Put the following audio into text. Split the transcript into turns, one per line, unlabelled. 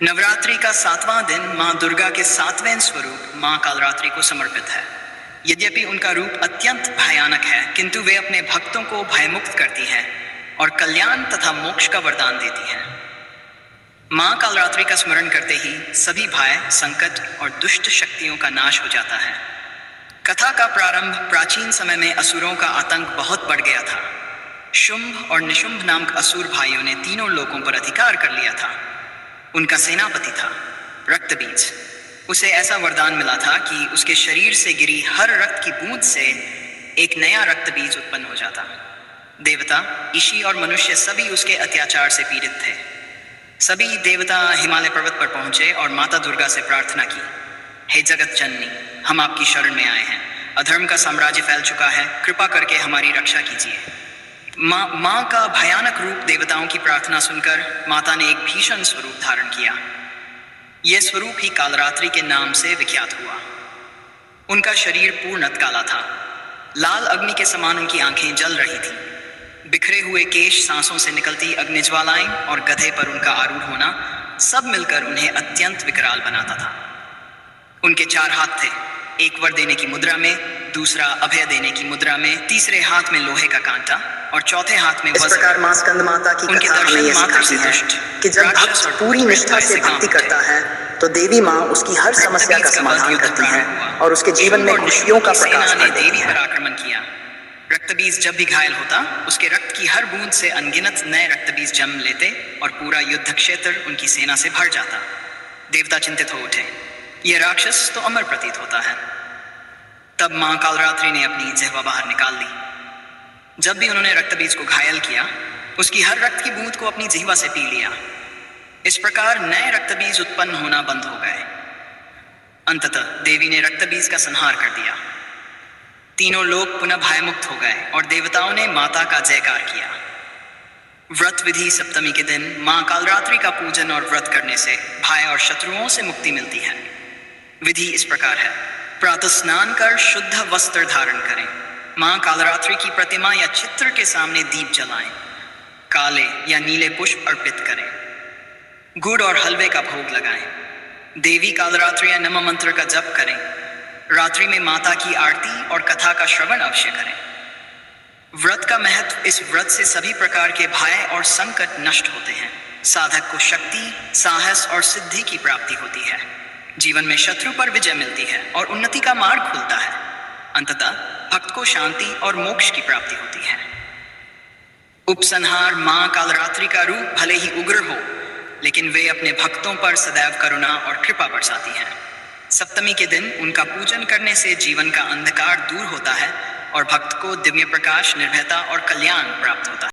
नवरात्रि का 7वां दिन मां दुर्गा के 7वें स्वरूप मां कालरात्रि को समर्पित है। यद्यपि उनका रूप अत्यंत भयानक है, किंतु वे अपने भक्तों को भयमुक्त करती हैं और कल्याण तथा मोक्ष का वरदान देती हैं। मां कालरात्रि का स्मरण करते ही सभी भय, संकट और दुष्ट शक्तियों का नाश हो जाता है। कथा का प्रारंभ प्राचीन समय में असुरों का आतंक बहुत बढ़ गया था। शुंभ और निशुंभ नामक असुर भाइयों ने तीनों लोकों पर अधिकार कर लिया था। उनका सेनापति था रक्तबीज। उसे ऐसा वरदान मिला था कि उसके शरीर से गिरी हर रक्त की बूंद से एक नया रक्तबीज उत्पन्न हो जाता। देवता, ऋषि और मनुष्य सभी उसके अत्याचार से पीड़ित थे। सभी देवता हिमालय पर्वत पर पहुंचे और माता दुर्गा से प्रार्थना की, हे जगत जननी, हम आपकी शरण में आए हैं। अधर्म का साम्राज्य फैल चुका है, कृपा करके हमारी रक्षा कीजिए। मां का भयानक रूप देवताओं की प्रार्थना सुनकर माता ने एक भीषण स्वरूप धारण किया। यह स्वरूप ही कालरात्रि के नाम से विख्यात हुआ। उनका शरीर पूर्णतः काला था। लाल अग्नि के समान उनकी आंखें जल रही थीं। बिखरे हुए केश, सांसों से निकलती अग्निज्वालाएं और गधे पर उनका आरूढ़ होना सब मिलकर उन्हें अत्यंत विकराल बनाता था। उनके 4 हाथ थे, एक वर देने की मुद्रा में, दूसरा अभय देने की मुद्रा में, तीसरे हाथ में लोहे का कांटा और चौथे हाथ में वज्र।
इस प्रकार मां स्कंद माता की
उनके
कथा हमें यह सिखाती है कि जब भक्त पूरी निष्ठा से भक्ति करता है तो देवी मां उसकी हर समस्या का समाधान करती है और उसके जीवन में खुशियों का प्रकाश कर देती है।
आक्रमण किया। रक्तबीज जब भी घायल होता, उसके रक्त की हर बूंद से अनगिनत नए रक्तबीज जन्म लेते और पूरा युद्ध क्षेत्र उनकी सेना से भर जाता। देवता चिंतित हो उठे, यह राक्षस तो अमर प्रतीत होता है। तब मां कालरात्रि ने अपनी जिह्वा बाहर निकाल ली। जब भी उन्होंने रक्तबीज को घायल किया, उसकी हर रक्त की बूंद को अपनी जिह्वा से पी लिया। इस प्रकार नए रक्तबीज उत्पन्न होना बंद हो गए। अंततः देवी ने रक्तबीज का संहार कर दिया। तीनों लोग पुनः भयमुक्त हो गए और देवताओं ने माता का जयकार किया। व्रत विधि सप्तमी के दिन मां कालरात्रि का पूजन और व्रत करने से भय और शत्रुओं से मुक्ति मिलती है। विधि इस प्रकार है, प्रातः स्नान कर शुद्ध वस्त्र धारण करें, मां कालरात्रि की प्रतिमा या चित्र के सामने दीप जलाएं, काले या नीले पुष्प अर्पित करें, गुड़ और हलवे का भोग लगाएं, देवी कालरात्रि या नमः मंत्र का जप करें, रात्रि में माता की आरती और कथा का श्रवण अवश्य करें। व्रत का महत्व, इस व्रत से सभी प्रकार के भय और संकट नष्ट होते हैं। साधक को शक्ति, साहस और सिद्धि की प्राप्ति होती है। जीवन में शत्रु पर विजय मिलती है और उन्नति का मार्ग खुलता है। अंततः भक्त को शांति और मोक्ष की प्राप्ति होती है। उपसंहार मां कालरात्रि का रूप भले ही उग्र हो, लेकिन वे अपने भक्तों पर सदैव करुणा और कृपा बरसाती हैं। सप्तमी के दिन उनका पूजन करने से जीवन का अंधकार दूर होता है और भक्त को दिव्य प्रकाश, निर्भयता और कल्याण प्राप्त होता है।